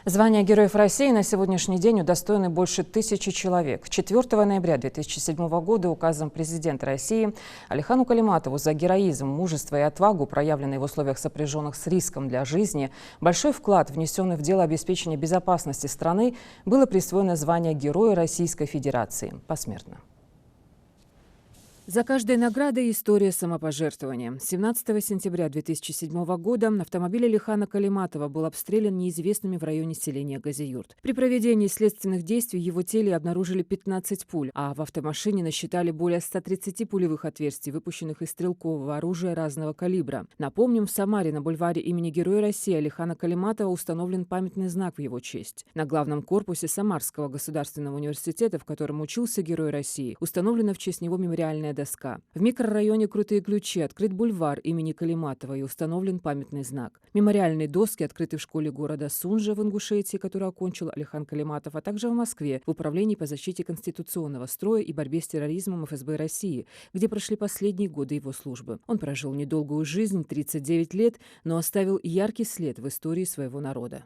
Звание Героев России на сегодняшний день удостоены больше 1000 человек. 4 ноября 2007 года указом президента России Алихану Калиматову за героизм, мужество и отвагу, проявленные в условиях, сопряженных с риском для жизни, большой вклад, внесенный в дело обеспечения безопасности страны, было присвоено звание Героя Российской Федерации посмертно. За каждой наградой история самопожертвования. 17 сентября 2007 года автомобиль Алихана Калиматова был обстрелян неизвестными в районе селения Газиюрт. При проведении следственных действий в его теле обнаружили 15 пуль, а в автомашине насчитали более 130 пулевых отверстий, выпущенных из стрелкового оружия разного калибра. Напомним, в Самаре на бульваре имени Героя России Алихана Калиматова установлен памятный знак в его честь. На главном корпусе Самарского государственного университета, в котором учился Герой России, установлена в честь него мемориальная доска. В микрорайоне Крутые Ключи открыт бульвар имени Калиматова и установлен памятный знак. Мемориальные доски открыты в школе города Сунжа в Ингушетии, которую окончил Алихан Калиматов, а также в Москве в Управлении по защите конституционного строя и борьбе с терроризмом ФСБ России, где прошли последние годы его службы. Он прожил недолгую жизнь, 39 лет, но оставил яркий след в истории своего народа.